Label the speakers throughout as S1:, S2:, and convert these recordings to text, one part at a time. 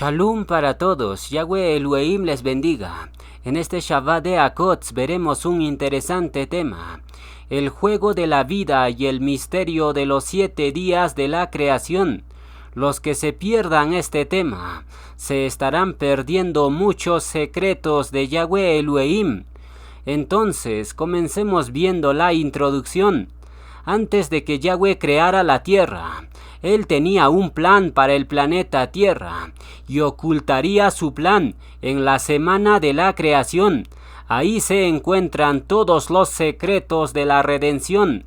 S1: Shalom para todos, Yahweh Elohim les bendiga. En este Shabbat de Akotz veremos un interesante tema, el juego de la vida y el misterio de los 7 días de la creación. Los que se pierdan este tema, se estarán perdiendo muchos secretos de Yahweh Elohim. Entonces, comencemos viendo la introducción. Antes de que Yahweh creara la tierra, Él tenía un plan para el planeta Tierra y ocultaría su plan en la semana de la creación. Ahí se encuentran todos los secretos de la redención.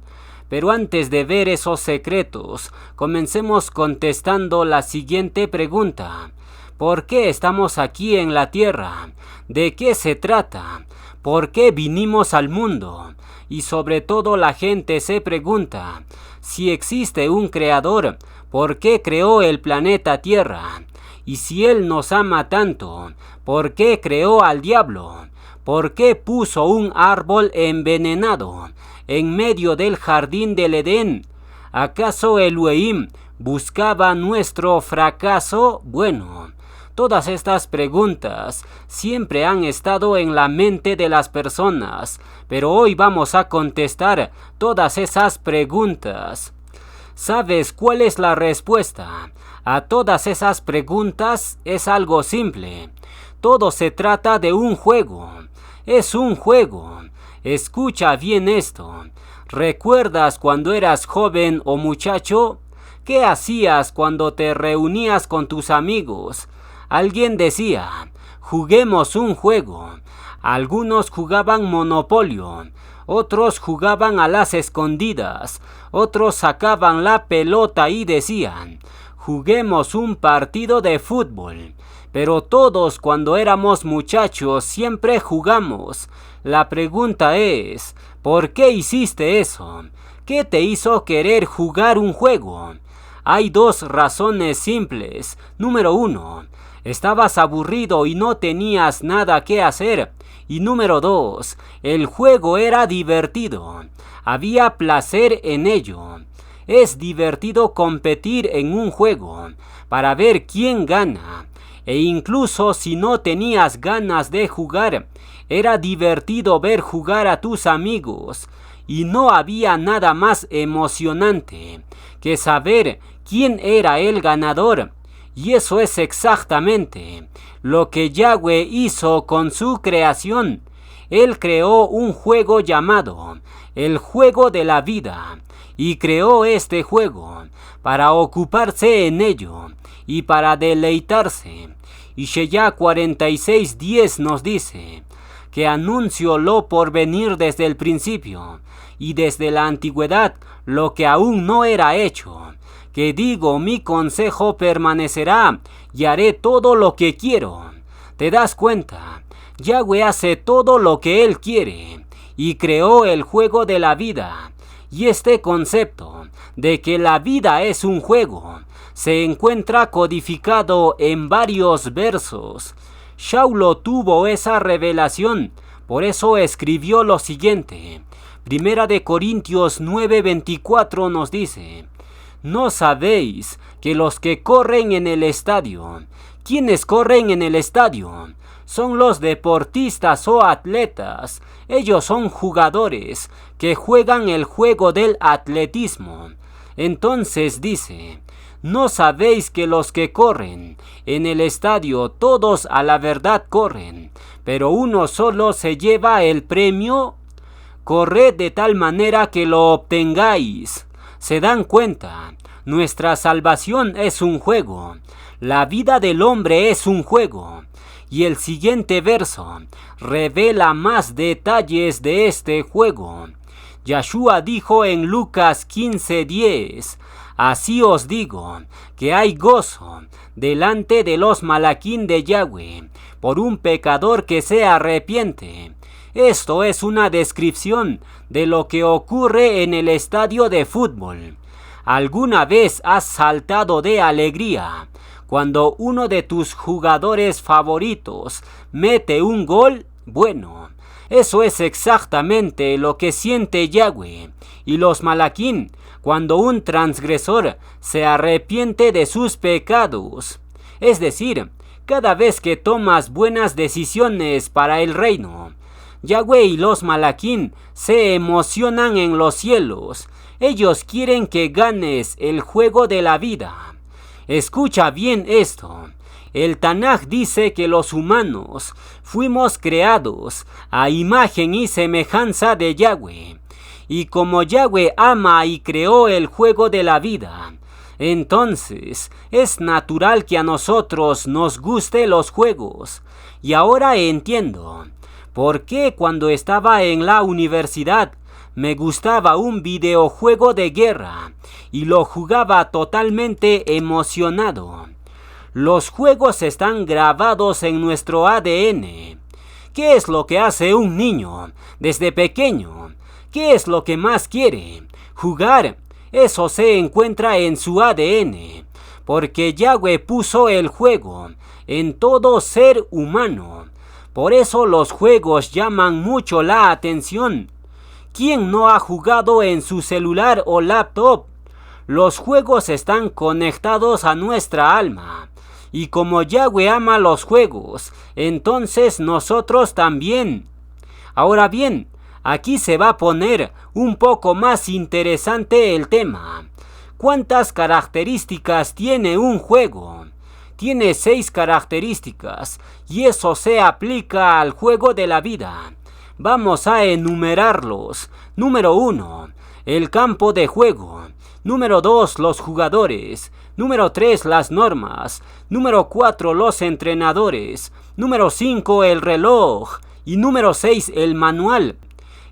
S1: Pero antes de ver esos secretos, comencemos contestando la siguiente pregunta. ¿Por qué estamos aquí en la tierra? ¿De qué se trata? ¿Por qué vinimos al mundo? Y sobre todo la gente se pregunta, si existe un creador, ¿por qué creó el planeta Tierra? Y si Él nos ama tanto, ¿por qué creó al diablo? ¿Por qué puso un árbol envenenado en medio del jardín del Edén? ¿Acaso Elohim buscaba nuestro fracaso? Bueno, todas estas preguntas siempre han estado en la mente de las personas, pero hoy vamos a contestar todas esas preguntas. ¿Sabes cuál es la respuesta a todas esas preguntas? Es algo simple. Todo se trata de un juego. Es un juego. Escucha bien esto. ¿Recuerdas cuando eras joven o muchacho? ¿Qué hacías cuando te reunías con tus amigos? Alguien decía, juguemos un juego. Algunos jugaban Monopolio, otros jugaban a las escondidas, otros sacaban la pelota y decían, juguemos un partido de fútbol. Pero todos cuando éramos muchachos siempre jugamos. La pregunta es, ¿por qué hiciste eso? ¿Qué te hizo querer jugar un juego? Hay 2 razones simples. Número 1, estabas aburrido y no tenías nada que hacer. Y número 2, el juego era divertido. Había placer en ello. Es divertido competir en un juego para ver quién gana. E incluso si no tenías ganas de jugar, era divertido ver jugar a tus amigos. Y no había nada más emocionante que saber quién era el ganador. Y eso es exactamente lo que Yahweh hizo con su creación. Él creó un juego llamado el juego de la vida. Y creó este juego para ocuparse en ello y para deleitarse. Y Sheyá 46:10 nos dice que anunció lo por venir desde el principio y desde la antigüedad lo que aún no era hecho. Que digo, mi consejo permanecerá y haré todo lo que quiero. ¿Te das cuenta? Yahweh hace todo lo que Él quiere y creó el juego de la vida. Y este concepto de que la vida es un juego se encuentra codificado en varios versos. Shaulo tuvo esa revelación, por eso escribió lo siguiente. Primera de Corintios 9:24 nos dice, ¿no sabéis que los que corren en el estadio, quienes corren en el estadio? Son los deportistas o atletas. Ellos son jugadores que juegan el juego del atletismo. Entonces dice, ¿no sabéis que los que corren en el estadio todos a la verdad corren, pero uno solo se lleva el premio? Corred de tal manera que lo obtengáis. ¿Se dan cuenta? Nuestra salvación es un juego. La vida del hombre es un juego. Y el siguiente verso revela más detalles de este juego. Yahshua dijo en Lucas 15:10, así os digo, que hay gozo delante de los malaquín de Yahweh por un pecador que se arrepiente. Esto es una descripción de lo que ocurre en el estadio de fútbol. ¿Alguna vez has saltado de alegría cuando uno de tus jugadores favoritos mete un gol? Bueno, eso es exactamente lo que siente Yahweh y los malaquín cuando un transgresor se arrepiente de sus pecados. Es decir, cada vez que tomas buenas decisiones para el reino. Yahweh y los Malaquín se emocionan en los cielos. Ellos quieren que ganes el juego de la vida. Escucha bien esto. El Tanaj dice que los humanos fuimos creados a imagen y semejanza de Yahweh. Y como Yahweh ama y creó el juego de la vida, entonces es natural que a nosotros nos guste los juegos. Y ahora entiendo por qué cuando estaba en la universidad me gustaba un videojuego de guerra y lo jugaba totalmente emocionado. Los juegos están grabados en nuestro ADN. ¿Qué es lo que hace un niño desde pequeño? ¿Qué es lo que más quiere? Jugar. Eso se encuentra en su ADN, porque Yahweh puso el juego en todo ser humano. Por eso los juegos llaman mucho la atención. ¿Quién no ha jugado en su celular o laptop? Los juegos están conectados a nuestra alma. Y como Yahweh ama los juegos, entonces nosotros también. Ahora bien, aquí se va a poner un poco más interesante el tema. ¿Cuántas características tiene un juego? Tiene 6 características y eso se aplica al juego de la vida. Vamos a enumerarlos. Número 1, el campo de juego. Número 2, los jugadores. Número 3, las normas. Número 4, los entrenadores. Número 5, el reloj. Y número 6, el manual.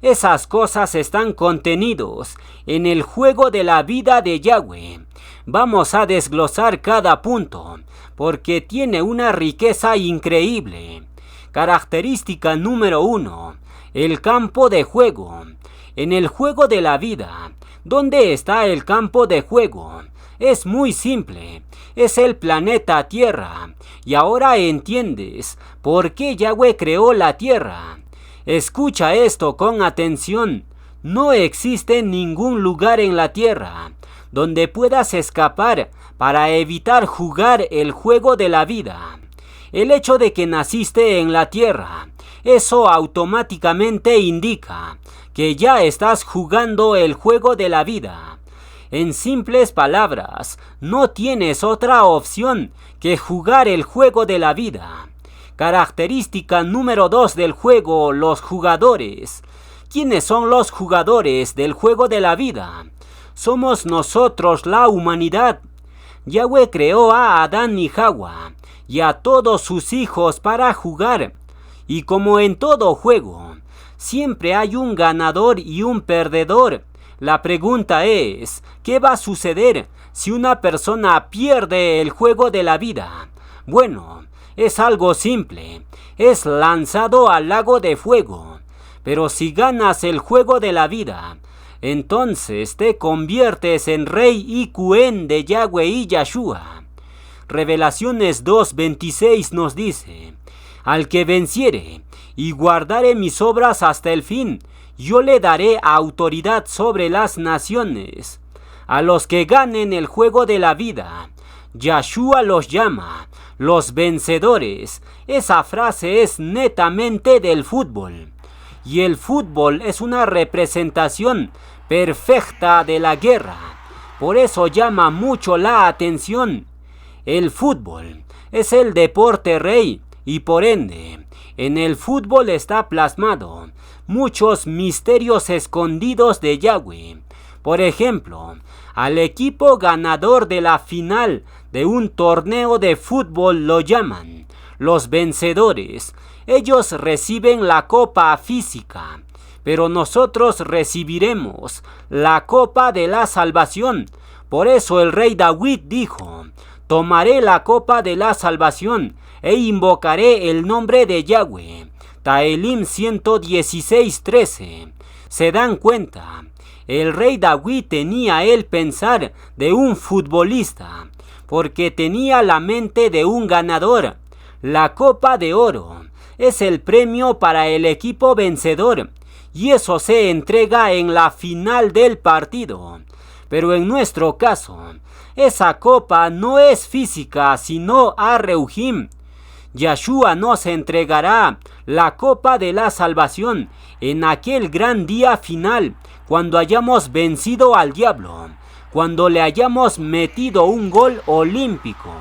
S1: Esas cosas están contenidos en el juego de la vida de Yahweh. Vamos a desglosar cada punto, porque tiene una riqueza increíble. Característica número 1, el campo de juego. En el juego de la vida, ¿dónde está el campo de juego? Es muy simple, es el planeta Tierra. Y ahora entiendes por qué Yahweh creó la Tierra. Escucha esto con atención. No existe ningún lugar en la Tierra donde puedas escapar para evitar jugar el juego de la vida. El hecho de que naciste en la Tierra, eso automáticamente indica que ya estás jugando el juego de la vida. En simples palabras, no tienes otra opción que jugar el juego de la vida. Característica número 2 del juego, los jugadores. ¿Quiénes son los jugadores del juego de la vida? Somos nosotros, la humanidad. Yahweh creó a Adán y Hawa y a todos sus hijos para jugar. Y como en todo juego, siempre hay un ganador y un perdedor. La pregunta es, ¿qué va a suceder si una persona pierde el juego de la vida? Bueno, es algo simple, es lanzado al lago de fuego. Pero si ganas el juego de la vida, entonces te conviertes en rey y Cohen de Yahweh y Yahshua. Revelaciones 2:26 nos dice, al que venciere y guardare mis obras hasta el fin, yo le daré autoridad sobre las naciones. A los que ganen el juego de la vida, Yahshua los llama los vencedores. Esa frase es netamente del fútbol. Y el fútbol es una representación perfecta de la guerra. Por eso llama mucho la atención. El fútbol es el deporte rey y por ende, en el fútbol está plasmado muchos misterios escondidos de Yahweh. Por ejemplo, al equipo ganador de la final de un torneo de fútbol lo llaman los vencedores. Ellos reciben la copa física, pero nosotros recibiremos la copa de la salvación. Por eso el rey David dijo, tomaré la copa de la salvación e invocaré el nombre de Yahweh. Taelim 116:13. ¿Se dan cuenta? El rey David tenía el pensar de un futbolista, porque tenía la mente de un ganador. La copa de oro es el premio para el equipo vencedor, y eso se entrega en la final del partido. Pero en nuestro caso, esa copa no es física, sino a Reuhim. Yeshua nos entregará la copa de la salvación en aquel gran día final, cuando hayamos vencido al diablo, cuando le hayamos metido un gol olímpico.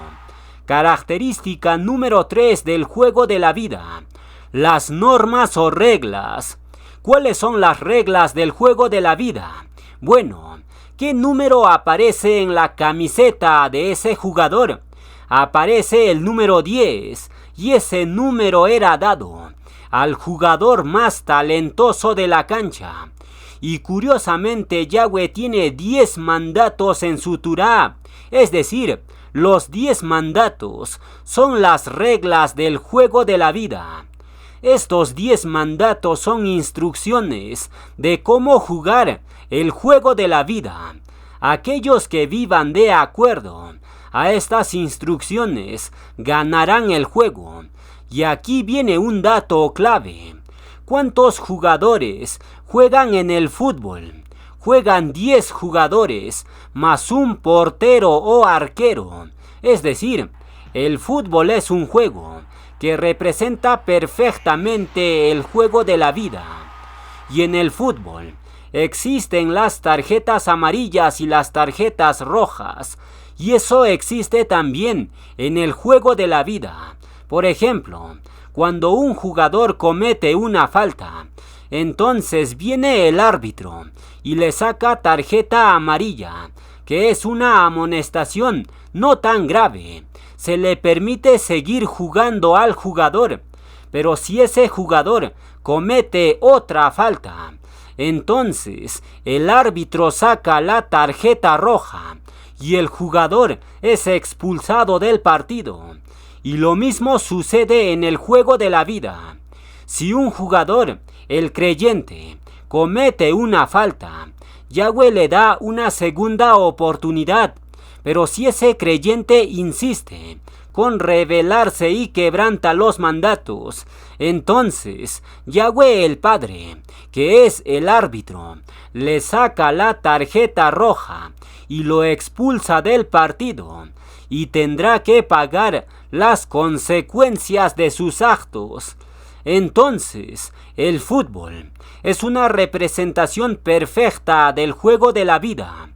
S1: Característica número 3 del juego de la vida: las normas o reglas. ¿Cuáles son las reglas del juego de la vida? Bueno, ¿qué número aparece en la camiseta de ese jugador? Aparece el número 10, y ese número era dado al jugador más talentoso de la cancha. Y curiosamente, Yahweh tiene 10 mandatos en su Torá, es decir, los 10 mandatos son las reglas del juego de la vida. Estos 10 mandatos son instrucciones de cómo jugar el juego de la vida. Aquellos que vivan de acuerdo a estas instrucciones ganarán el juego. Y aquí viene un dato clave. ¿Cuántos jugadores juegan en el fútbol? Juegan 10 jugadores más un portero o arquero. Es decir, el fútbol es un juego que representa perfectamente el juego de la vida. Y en el fútbol existen las tarjetas amarillas y las tarjetas rojas. Y eso existe también en el juego de la vida. Por ejemplo, cuando un jugador comete una falta, entonces viene el árbitro y le saca tarjeta amarilla, que es una amonestación no tan grave. Se le permite seguir jugando al jugador, pero si ese jugador comete otra falta, entonces el árbitro saca la tarjeta roja y el jugador es expulsado del partido. Y lo mismo sucede en el juego de la vida. Si un jugador, el creyente, comete una falta, Yahweh le da una segunda oportunidad. Pero si ese creyente insiste con rebelarse y quebranta los mandatos, entonces Yahweh el Padre, que es el árbitro, le saca la tarjeta roja y lo expulsa del partido, y tendrá que pagar las consecuencias de sus actos. Entonces, el fútbol es una representación perfecta del juego de la vida.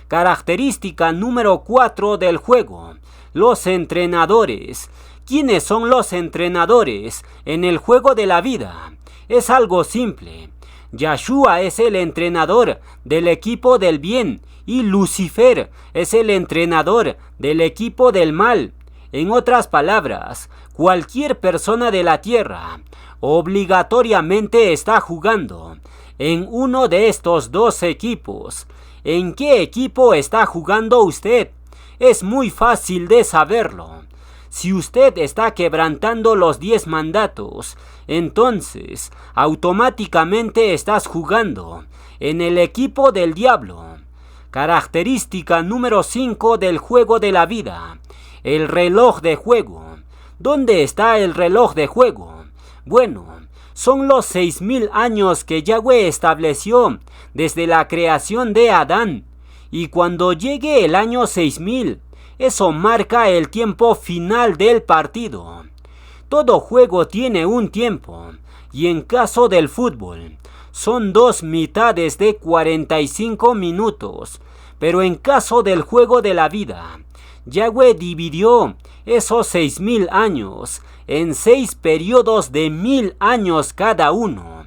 S1: Característica número 4 del juego: los entrenadores. ¿Quiénes son los entrenadores en el juego de la vida? Es algo simple. Yeshua es el entrenador del equipo del bien y Lucifer es el entrenador del equipo del mal. En otras palabras, cualquier persona de la tierra obligatoriamente está jugando en uno de estos dos equipos. ¿En qué equipo está jugando usted? Es muy fácil de saberlo. Si usted está quebrantando los 10 mandatos, entonces automáticamente estás jugando en el equipo del diablo. Característica número 5 del juego de la vida: el reloj de juego. ¿Dónde está el reloj de juego? Bueno, son los 6000 años que Yahweh estableció desde la creación de Adán. Y cuando llegue el año 6000, eso marca el tiempo final del partido. Todo juego tiene un tiempo, y en caso del fútbol, son 2 mitades de 45 minutos. Pero en caso del juego de la vida, Yahweh dividió esos 6000 años en 6 periodos de 1000 años cada uno.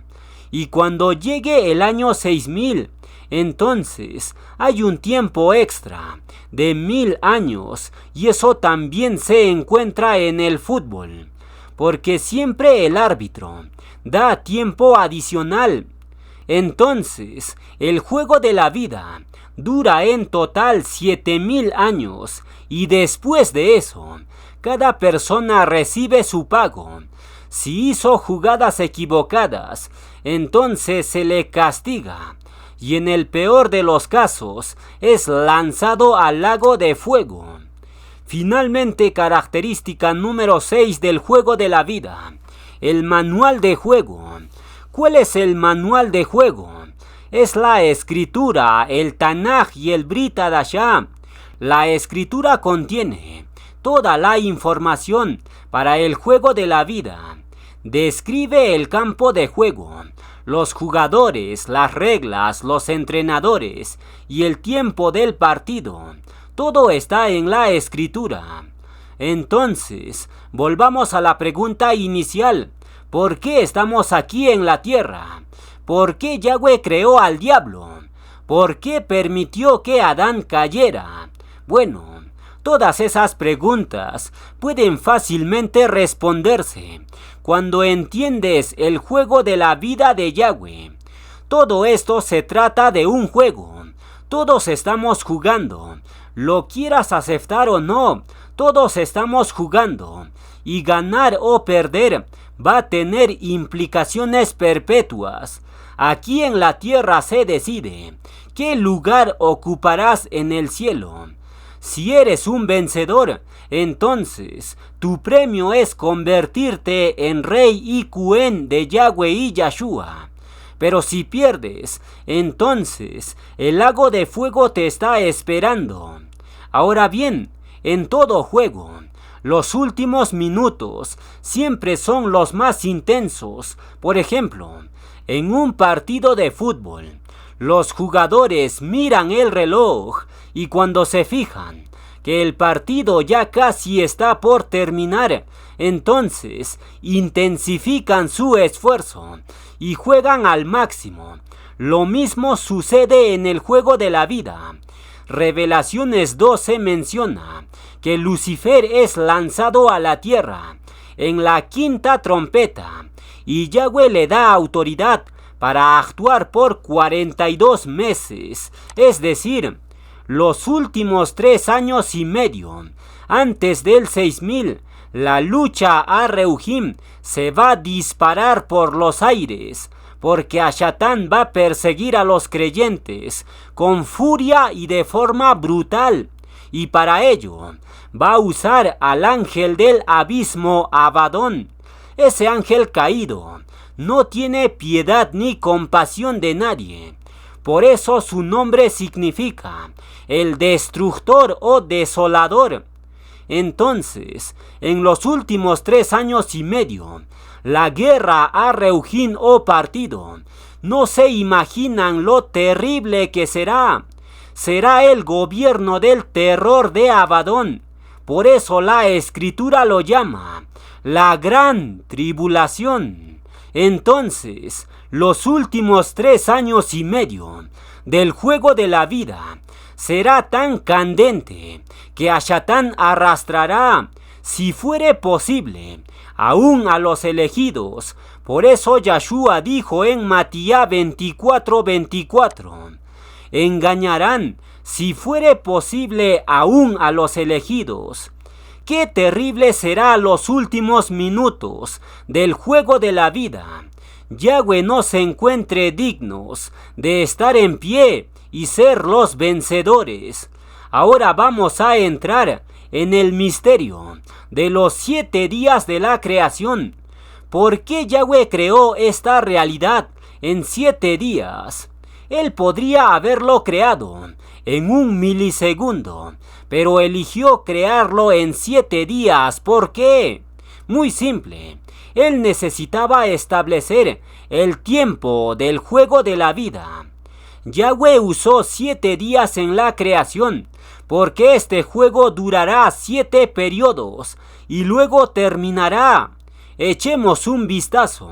S1: Y cuando llegue el año 6000, entonces hay un tiempo extra de 1000 años, y eso también se encuentra en el fútbol, porque siempre el árbitro da tiempo adicional. Entonces, el juego de la vida dura en total 7000 años, y después de eso, cada persona recibe su pago. Si hizo jugadas equivocadas, entonces se le castiga, y en el peor de los casos, es lanzado al lago de fuego. Finalmente, característica número 6 del juego de la vida: el manual de juego. ¿Cuál es el manual de juego? Es la escritura, el Tanaj y el Brit Hadashah. La escritura contiene toda la información para el juego de la vida. Describe el campo de juego, los jugadores, las reglas, los entrenadores y el tiempo del partido. Todo está en la escritura. Entonces, volvamos a la pregunta inicial. ¿Por qué estamos aquí en la tierra? ¿Por qué Yahweh creó al diablo? ¿Por qué permitió que Adán cayera? Bueno, todas esas preguntas pueden fácilmente responderse cuando entiendes el juego de la vida de Yahweh. Todo esto se trata de un juego. Todos estamos jugando. Lo quieras aceptar o no, todos estamos jugando. Y ganar o perder va a tener implicaciones perpetuas. Aquí en la tierra se decide qué lugar ocuparás en el cielo. Si eres un vencedor, entonces tu premio es convertirte en rey y Cohen de Yahweh y Yahshua. Pero si pierdes, entonces el lago de fuego te está esperando. Ahora bien, en todo juego, los últimos minutos siempre son los más intensos. Por ejemplo, en un partido de fútbol, los jugadores miran el reloj y cuando se fijan que el partido ya casi está por terminar, entonces intensifican su esfuerzo y juegan al máximo. Lo mismo sucede en el juego de la vida. Revelaciones 12 menciona que Lucifer es lanzado a la tierra en la quinta trompeta y Yahweh le da autoridad para actuar por 42 meses, es decir, los últimos 3 años y medio. Antes del 6000, la lucha a Reuhim se va a disparar por los aires, porque Ashatán va a perseguir a los creyentes con furia y de forma brutal, y para ello va a usar al ángel del abismo Abadón. Ese ángel caído no tiene piedad ni compasión de nadie. Por eso su nombre significa el destructor o desolador. Entonces, en los últimos 3 años y medio, la guerra a Reuhim o partido, no se imaginan lo terrible que será. Será el gobierno del terror de Abadón. Por eso la escritura lo llama la gran tribulación. Entonces, los últimos 3 años y medio del juego de la vida será tan candente que Ashatán arrastrará, si fuere posible, aún a los elegidos. Por eso Yahshua dijo en Matías 24:24, engañarán, si fuere posible, aún a los elegidos. Qué terrible será los últimos minutos del juego de la vida. Yahweh nos encuentre dignos de estar en pie y ser los vencedores. Ahora vamos a entrar en el misterio de los 7 días de la creación. ¿Por qué Yahweh creó esta realidad en 7 días? Él podría haberlo creado en 1 milisegundo, pero eligió crearlo en 7 días. ¿Por qué? Muy simple. Él necesitaba establecer el tiempo del juego de la vida. Yahweh usó 7 días en la creación, porque este juego durará 7 periodos y luego terminará. Echemos un vistazo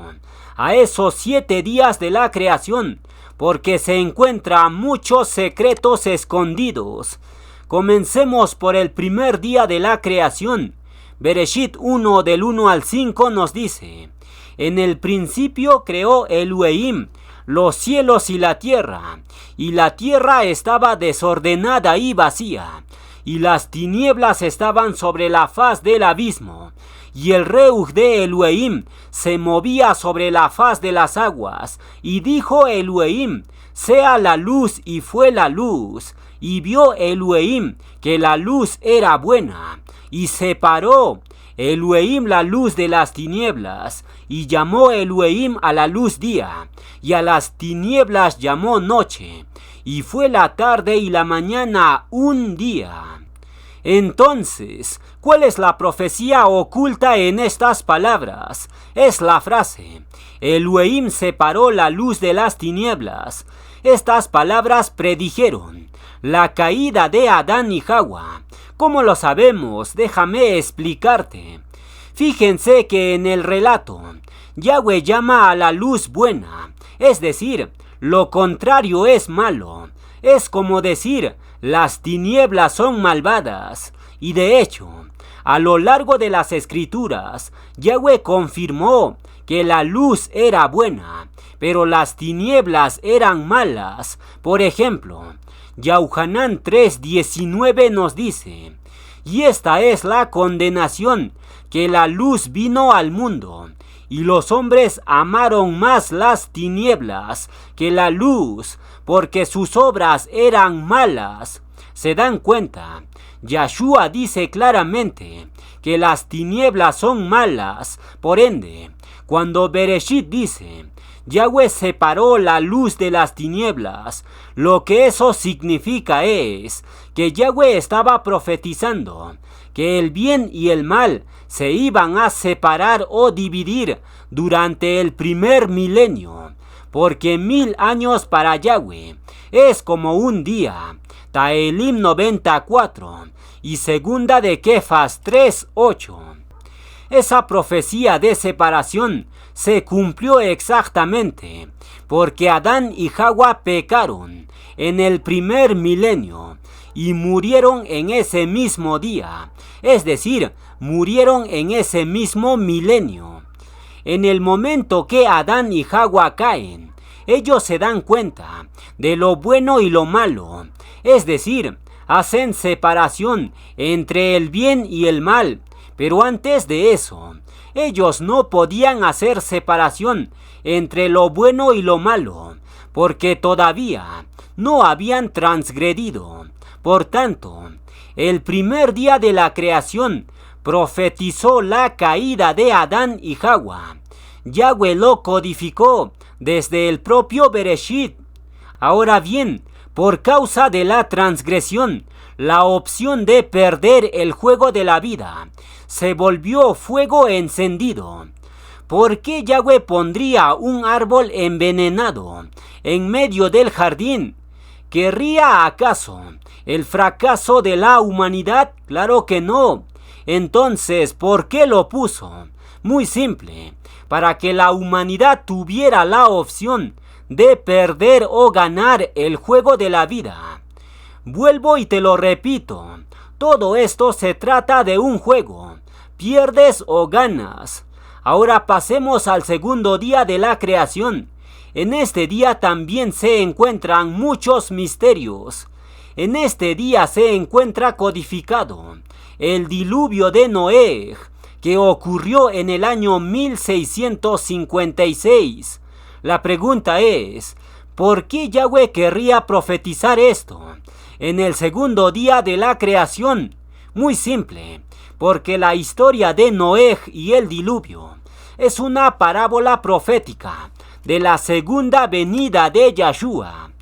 S1: a esos 7 días de la creación, porque se encuentran muchos secretos escondidos. Comencemos por el primer día de la creación. Bereshit 1 del 1 al 5 nos dice: en el principio creó Elohim los cielos y la tierra estaba desordenada y vacía, y las tinieblas estaban sobre la faz del abismo, y el Reuj de Elohim se movía sobre la faz de las aguas, y dijo Elohim, sea la luz, y fue la luz. Y vio Elohim que la luz era buena, y separó Elohim la luz de las tinieblas, y llamó Elohim a la luz día, y a las tinieblas llamó noche, y fue la tarde y la mañana un día. Entonces, ¿cuál es la profecía oculta en estas palabras? Es la frase: Elohim separó la luz de las tinieblas. Estas palabras predijeron la caída de Adán y Hawa. ¿Cómo lo sabemos? Déjame explicarte. Fíjense que en el relato, Yahweh llama a la luz buena, es decir, lo contrario es malo. Es como decir, las tinieblas son malvadas. Y de hecho, a lo largo de las escrituras, Yahweh confirmó que la luz era buena, pero las tinieblas eran malas. Por ejemplo, Yohanan 3:19 nos dice: y esta es la condenación, que la luz vino al mundo, y los hombres amaron más las tinieblas que la luz, porque sus obras eran malas. ¿Se dan cuenta? Yahshua dice claramente que las tinieblas son malas. Por ende, cuando Bereshit dice: Yahweh separó la luz de las tinieblas, lo que eso significa es que Yahweh estaba profetizando que el bien y el mal se iban a separar o dividir durante el primer milenio, porque 1000 años para Yahweh es como un día. Taelim 94 y segunda de Kefas 3:8. Esa profecía de separación se cumplió exactamente, porque Adán y Hawa pecaron en el primer milenio y murieron en ese mismo día, es decir, murieron en ese mismo milenio. En el momento que Adán y Hawa caen, ellos se dan cuenta de lo bueno y lo malo, es decir, hacen separación entre el bien y el mal. Pero antes de eso, ellos no podían hacer separación entre lo bueno y lo malo, porque todavía no habían transgredido. Por tanto, el primer día de la creación profetizó la caída de Adán y Hawa. Yahweh lo codificó desde el propio Bereshit. Ahora bien, por causa de la transgresión, la opción de perder el juego de la vida se volvió fuego encendido. ¿Por qué Yahweh pondría un árbol envenenado en medio del jardín? ¿Querría acaso el fracaso de la humanidad? Claro que no. Entonces, ¿por qué lo puso? Muy simple, para que la humanidad tuviera la opción de perder o ganar el juego de la vida. Vuelvo y te lo repito, todo esto se trata de un juego, pierdes o ganas. Ahora pasemos al segundo día de la creación. En este día también se encuentran muchos misterios. En este día se encuentra codificado el diluvio de Noé, que ocurrió en el año 1656. La pregunta es, ¿por qué Yahweh querría profetizar esto en el segundo día de la creación? Muy simple, porque la historia de Noé y el diluvio es una parábola profética de la segunda venida de Yahshua.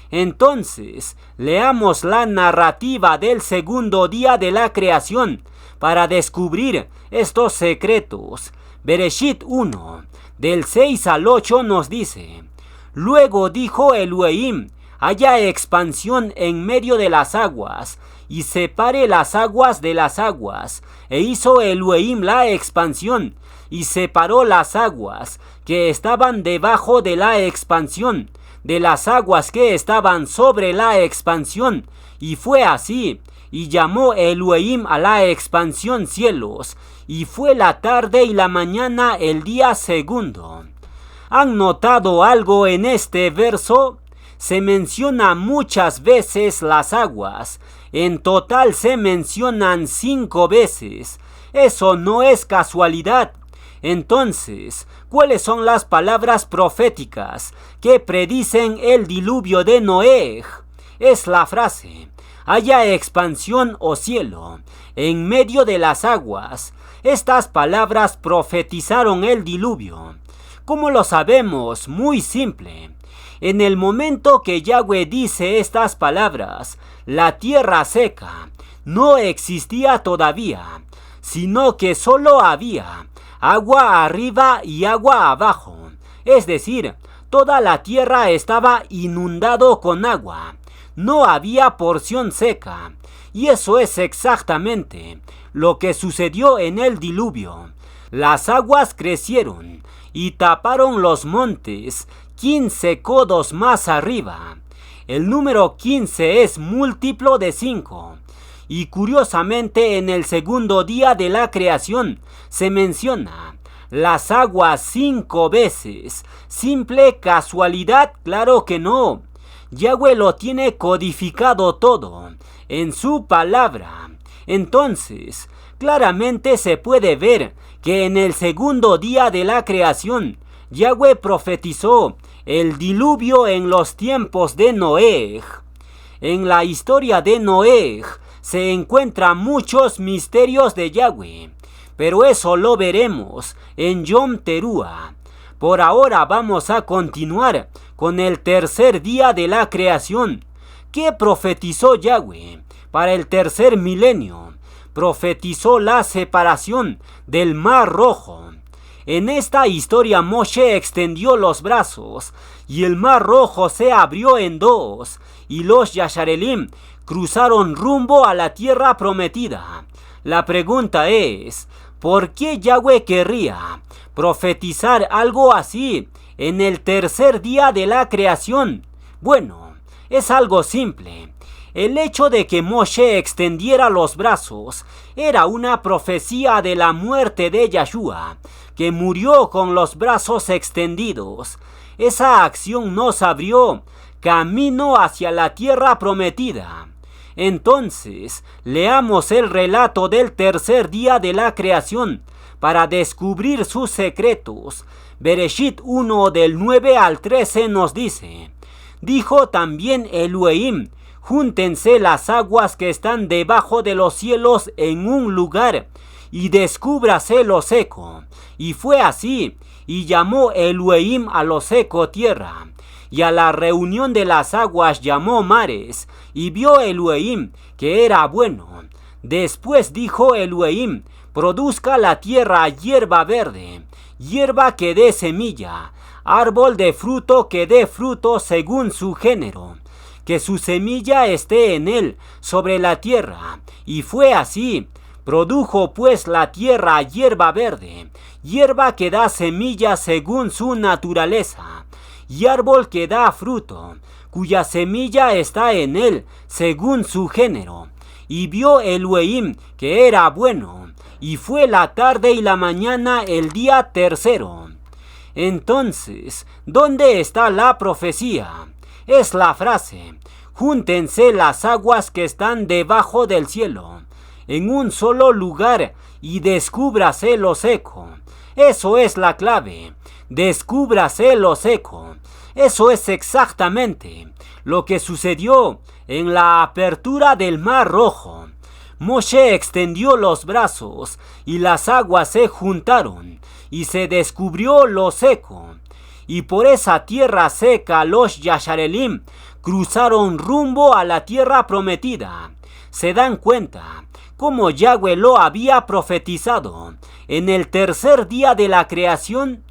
S1: Entonces, leamos la narrativa del segundo día de la creación para descubrir estos secretos. Bereshit 1, del 6 al 8 nos dice: luego dijo Elohim: haya expansión en medio de las aguas, y separe las aguas de las aguas. E hizo Elohim la expansión, y separó las aguas que estaban debajo de la expansión de las aguas que estaban sobre la expansión. Y fue así. Y llamó Elohim a la expansión cielos, y fue la tarde y la mañana el día segundo. ¿Han notado algo en este verso? Se menciona muchas veces las aguas. En total se mencionan 5 veces. Eso no es casualidad. Entonces, ¿cuáles son las palabras proféticas que predicen el diluvio de Noé? Es la frase: haya expansión o cielo en medio de las aguas. Estas palabras profetizaron el diluvio. ¿Cómo lo sabemos? Muy simple. En el momento que Yahweh dice estas palabras, la tierra seca, no existía todavía, sino que solo había agua arriba y agua abajo. Es decir, toda la tierra estaba inundado con agua. No había porción seca. Y eso es exactamente lo que sucedió en el diluvio. Las aguas crecieron y taparon los montes 15 codos más arriba. El número 15 es múltiplo de 5. Y curiosamente en el segundo día de la creación se menciona las aguas 5 veces. ¿Simple casualidad? Claro que no. Yahweh lo tiene codificado todo en su palabra. Entonces, claramente se puede ver que en el segundo día de la creación, Yahweh profetizó el diluvio en los tiempos de Noé. En la historia de Noé se encuentran muchos misterios de Yahweh, pero eso lo veremos en Yom Teruah. Por ahora vamos a continuar con el tercer día de la creación. ¿Qué profetizó Yahweh para el tercer milenio? Profetizó la separación del Mar Rojo. En esta historia Moshe extendió los brazos y el Mar Rojo se abrió en dos y los Yasharelim cruzaron rumbo a la tierra prometida. La pregunta es, ¿por qué Yahweh querría profetizar algo así en el tercer día de la creación? Bueno, es algo simple. El hecho de que Moshe extendiera los brazos era una profecía de la muerte de Yahshua, que murió con los brazos extendidos. Esa acción nos abrió camino hacia la tierra prometida. Entonces, leamos el relato del tercer día de la creación para descubrir sus secretos. Bereshit 1 del 9 al 13 nos dice: dijo también Elohim, júntense las aguas que están debajo de los cielos en un lugar, y descúbrase lo seco. Y fue así, y llamó Elohim a lo seco tierra, y a la reunión de las aguas llamó mares, y vio Elohim que era bueno. Después dijo Elohim, produzca la tierra hierba verde, hierba que dé semilla, árbol de fruto que dé fruto según su género, que su semilla esté en él sobre la tierra. Y fue así. Produjo pues la tierra hierba verde, hierba que da semilla según su naturaleza, y árbol que da fruto, cuya semilla está en él según su género. Y vio Elohim que era bueno, y fue la tarde y la mañana el día tercero. Entonces, ¿dónde está la profecía? Es la frase: júntense las aguas que están debajo del cielo en un solo lugar y descúbrase lo seco. Eso es la clave. Descúbrase lo seco. Eso es exactamente lo que sucedió en la apertura del Mar Rojo. Moshe extendió los brazos y las aguas se juntaron y se descubrió lo seco. Y por esa tierra seca los Yasharelim cruzaron rumbo a la tierra prometida. ¿Se dan cuenta cómo Yahweh lo había profetizado en el tercer día de la creación?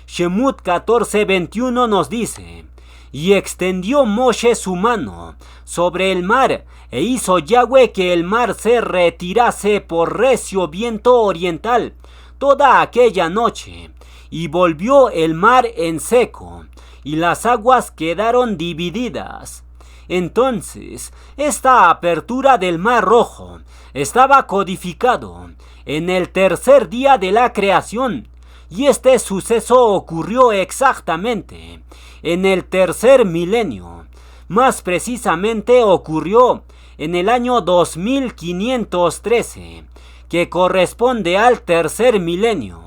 S1: Shemut 14:21 nos dice: y extendió Moshe su mano sobre el mar, e hizo Yahweh que el mar se retirase por recio viento oriental toda aquella noche, y volvió el mar en seco, y las aguas quedaron divididas. Entonces, esta apertura del Mar Rojo estaba codificado en el tercer día de la creación, y este suceso ocurrió exactamente en el tercer milenio. Más precisamente ocurrió en el año 2513, que corresponde al tercer milenio.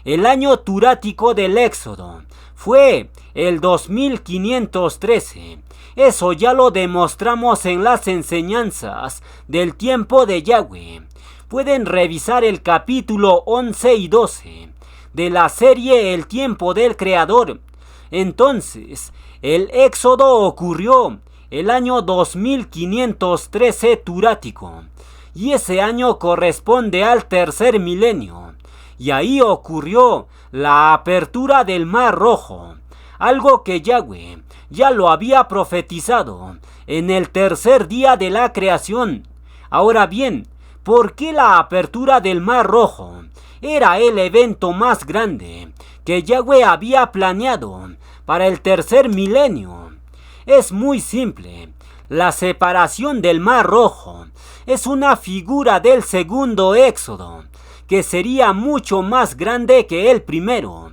S1: El año turático del Éxodo fue el 2513. Eso ya lo demostramos en las enseñanzas del tiempo de Yahweh. Pueden revisar el capítulo 11 y 12 de la serie El tiempo del Creador. Entonces, el Éxodo ocurrió el año 2513 turático. y ese año corresponde al tercer milenio. Y ahí ocurrió la apertura del Mar Rojo, algo que Yahweh ya lo había profetizado en el tercer día de la creación. Ahora bien, ¿por qué la apertura del Mar Rojo era el evento más grande que Yahweh había planeado para el tercer milenio? Es muy simple. La separación del Mar Rojo es una figura del segundo éxodo, que sería mucho más grande que el primero.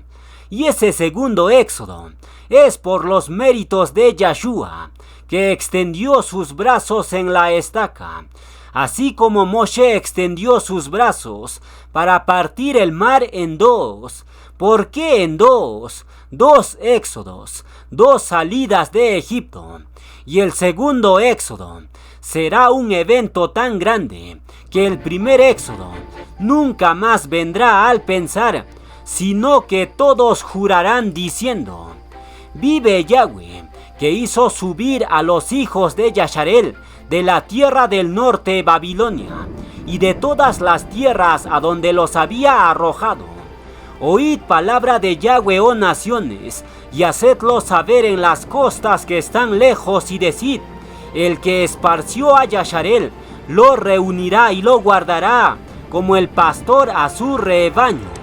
S1: Y ese segundo éxodo es por los méritos de Yahshua, que extendió sus brazos en la estaca, así como Moshe extendió sus brazos para partir el mar en dos. ¿Por qué en dos? Dos éxodos, dos salidas de Egipto. Y el segundo éxodo será un evento tan grande que el primer éxodo nunca más vendrá al pensar, sino que todos jurarán diciendo: vive Yahweh, que hizo subir a los hijos de Yasharel de la tierra del norte Babilonia, y de todas las tierras a donde los había arrojado. Oíd palabra de Yahweh, oh naciones, y hacedlo saber en las costas que están lejos, y decid: el que esparció a Yasharel lo reunirá y lo guardará, como el pastor a su rebaño.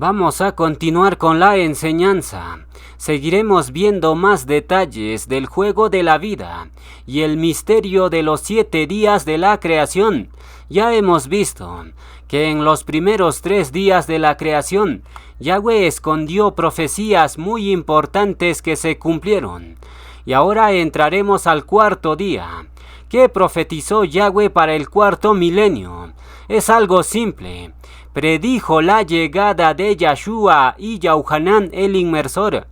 S1: Vamos a continuar con la enseñanza. Seguiremos viendo más detalles del juego de la vida y el misterio de los 7 días de la creación. Ya hemos visto que en los primeros 3 días de la creación, Yahweh escondió profecías muy importantes que se cumplieron. Y ahora entraremos al cuarto día. ¿Qué profetizó Yahweh para el cuarto milenio? Es algo simple. Predijo la llegada de Yahshua y Yahuanán el Inmersor.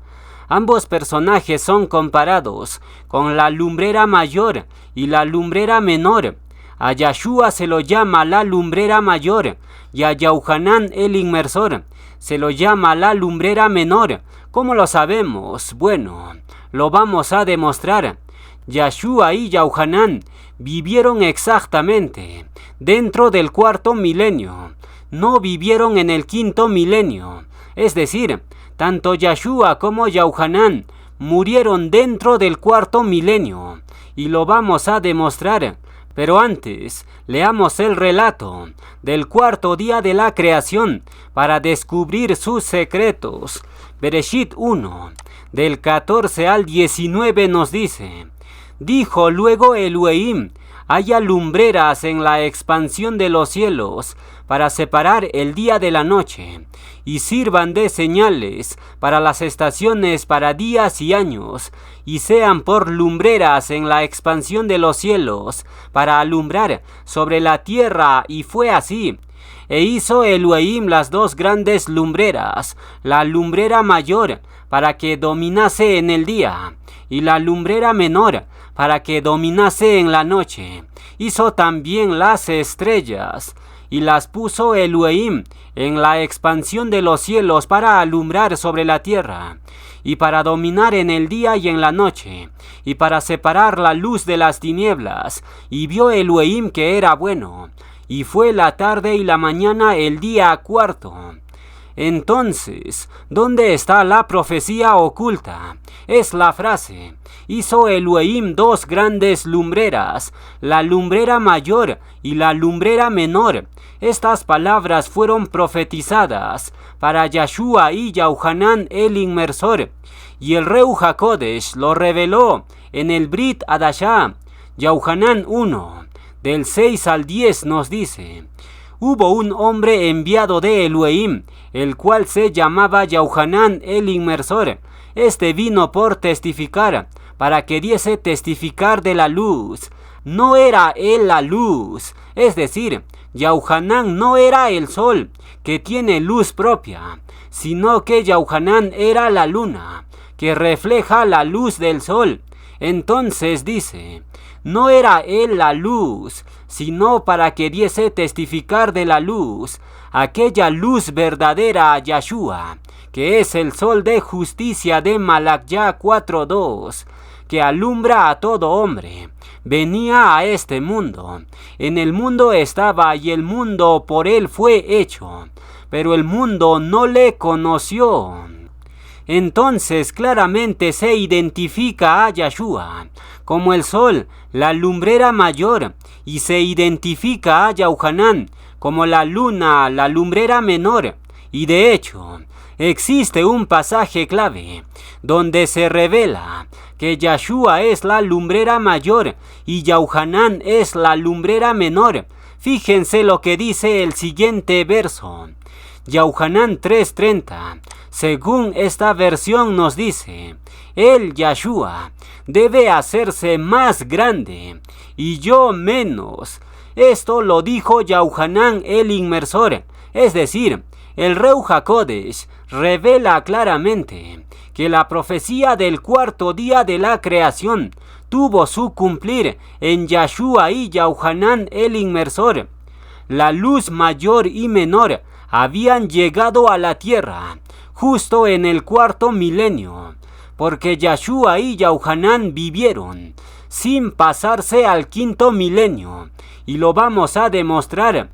S1: Ambos personajes son comparados con la lumbrera mayor y la lumbrera menor. A Yahshua se lo llama la lumbrera mayor y a Yahuanán el Inmersor se lo llama la lumbrera menor. ¿Cómo lo sabemos? Bueno, lo vamos a demostrar. Yahshua y Yahuanán vivieron exactamente dentro del cuarto milenio. No vivieron en el quinto milenio. Es decir, tanto Yahshua como Yahuanán murieron dentro del cuarto milenio. Y lo vamos a demostrar. Pero antes, leamos el relato del cuarto día de la creación para descubrir sus secretos. Bereshit 1, del 14 al 19 nos dice: dijo luego Elohim: haya lumbreras en la expansión de los cielos para separar el día de la noche, y sirvan de señales para las estaciones, para días y años, y sean por lumbreras en la expansión de los cielos, para alumbrar sobre la tierra. Y fue así. E hizo Elohim las 2 grandes lumbreras, la lumbrera mayor para que dominase en el día, y la lumbrera menor para que dominase en la noche. Hizo también las estrellas, y las puso Elohim en la expansión de los cielos para alumbrar sobre la tierra, y para dominar en el día y en la noche, y para separar la luz de las tinieblas. Y vio Elohim que era bueno, y fue la tarde y la mañana el día cuarto. Entonces, ¿dónde está la profecía oculta? Es la frase: hizo Elohim 2 grandes lumbreras, la lumbrera mayor y la lumbrera menor. Estas palabras fueron profetizadas para Yahshua y Yahuanán el Inmersor, y el Ruach HaKodesh lo reveló en el Brit Hadashah. Yahuanán 1, del 6 al 10 nos dice: hubo un hombre enviado de Elohim, el cual se llamaba Yahuanán el Inmersor. Este vino por testificar, para que diese testificar de la luz. No era él la luz, es decir, Yahuanán no era el sol, que tiene luz propia, sino que Yahuanán era la luna, que refleja la luz del sol. Entonces dice, no era él la luz, sino para que diese testificar de la luz, aquella luz verdadera, Yahshua, que es el sol de justicia de Malaquía 4:2, que alumbra a todo hombre. Venía a este mundo. En el mundo estaba y el mundo por él fue hecho, pero el mundo no le conoció. Entonces claramente se identifica a Yahshua como el sol, la lumbrera mayor, y se identifica a Yahuanán como la luna, la lumbrera menor. Y de hecho, existe un pasaje clave donde se revela que Yahshua es la lumbrera mayor y Yahuanán es la lumbrera menor. Fíjense lo que dice el siguiente verso. Yahuanán 3:30. Según esta versión nos dice, él, Yahshua, debe hacerse más grande y yo menos. Esto lo dijo Yahuanán el inmersor, es decir, el Ruach HaKodesh revela claramente que la profecía del cuarto día de la creación tuvo su cumplir en Yahshua y Yahuanán el inmersor. La luz mayor y menor habían llegado a la tierra justo en el cuarto milenio, porque Yahshua y Yahuanán vivieron sin pasarse al quinto milenio, y lo vamos a demostrar.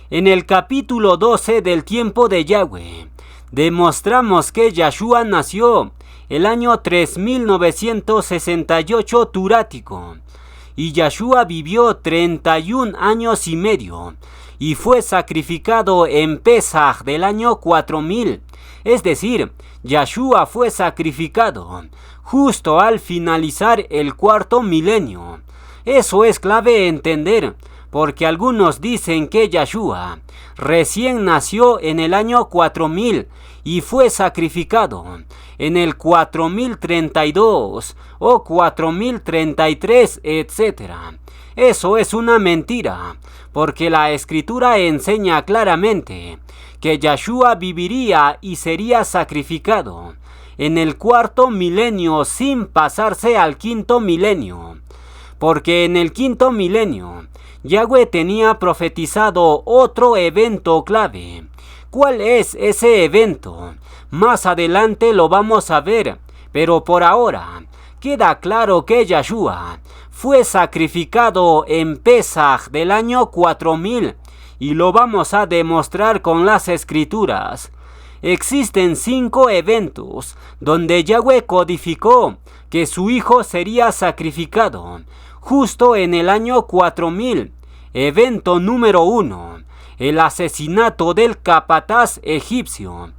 S1: En el capítulo 12 del tiempo de Yahweh, demostramos que Yahshua nació el año 3968 turático, y Yahshua vivió 31 años y medio, y fue sacrificado en Pesaj del año 4000. Es decir, Yahshua fue sacrificado justo al finalizar el cuarto milenio. Eso es clave entender, porque algunos dicen que Yahshua recién nació en el año 4000 y fue sacrificado en el 4032 o 4033, etc. Eso es una mentira, porque la Escritura enseña claramente que Yahshua viviría y sería sacrificado en el cuarto milenio sin pasarse al quinto milenio, porque en el quinto milenio Yahweh tenía profetizado otro evento clave. ¿Cuál es ese evento? Más adelante lo vamos a ver, pero por ahora queda claro que Yahshua fue sacrificado en Pesaj del año 4000, y lo vamos a demostrar con las Escrituras. Existen 5 eventos donde Yahweh codificó que su hijo sería sacrificado justo en el año 4000. Evento número 1, el asesinato del capataz egipcio.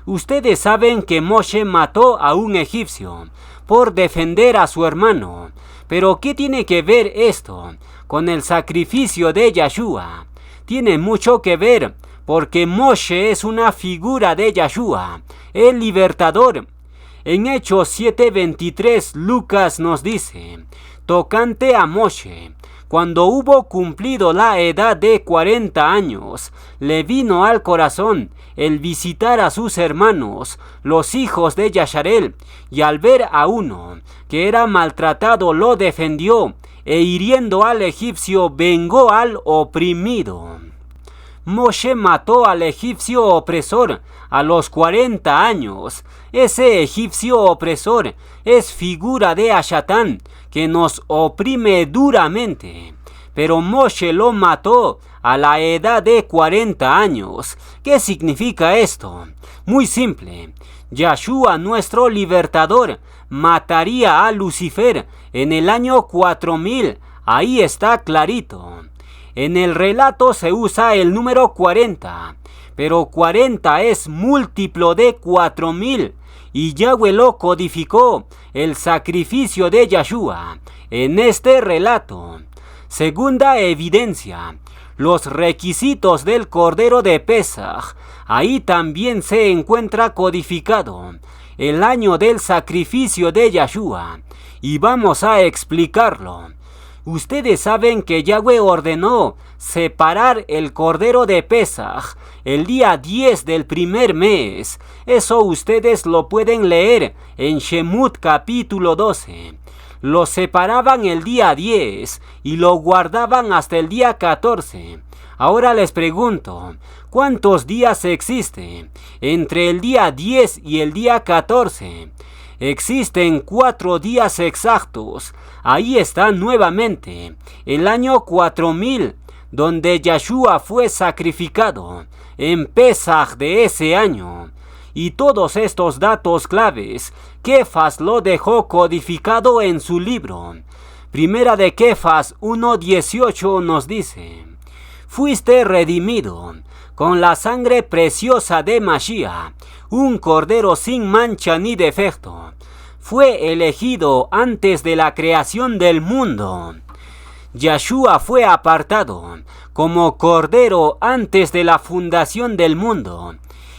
S1: Ustedes saben que Moshe mató a un egipcio por defender a su hermano, pero ¿qué tiene que ver esto con el sacrificio de Yahshua? Tiene mucho que ver, porque Moshe es una figura de Yahshua, el libertador. En Hechos 7:23, Lucas nos dice, tocante a Moshe, cuando hubo cumplido la edad de 40 años, le vino al corazón el visitar a sus hermanos, los hijos de Yasharel, y al ver a uno que era maltratado lo defendió, e hiriendo al egipcio vengó al oprimido. Moshe mató al egipcio opresor a los 40 años. Ese egipcio opresor es figura de Ashatán, que nos oprime duramente. Pero Moshe lo mató a la edad de 40 años. ¿Qué significa esto? Muy simple. Yahshua, nuestro libertador, mataría a Lucifer en el año 4000. Ahí está clarito. En el relato se usa el número 40, pero 40 es múltiplo de 4000, y Yahweh lo codificó, el sacrificio de Yahshua, en este relato. Segunda evidencia, los requisitos del Cordero de Pesaj. Ahí también se encuentra codificado el año del sacrificio de Yahshua, y vamos a explicarlo. Ustedes saben que Yahweh ordenó separar el Cordero de Pesaj el día 10 del primer mes. Eso ustedes lo pueden leer en Shemut capítulo 12. lo separaban el día 10 y lo guardaban hasta el día 14. Ahora les pregunto, ¿cuántos días existen entre el día 10 y el día 14? Existen 4 días exactos. Ahí está nuevamente el año 4000, donde Yeshua fue sacrificado en Pesaj de ese año. Y todos estos datos claves, Kefas lo dejó codificado en su libro. Primera de Kefas 1:18 nos dice: fuiste redimido con la sangre preciosa de Mashiach, un cordero sin mancha ni defecto. Fue elegido antes de la creación del mundo. Yeshua fue apartado como cordero antes de la fundación del mundo.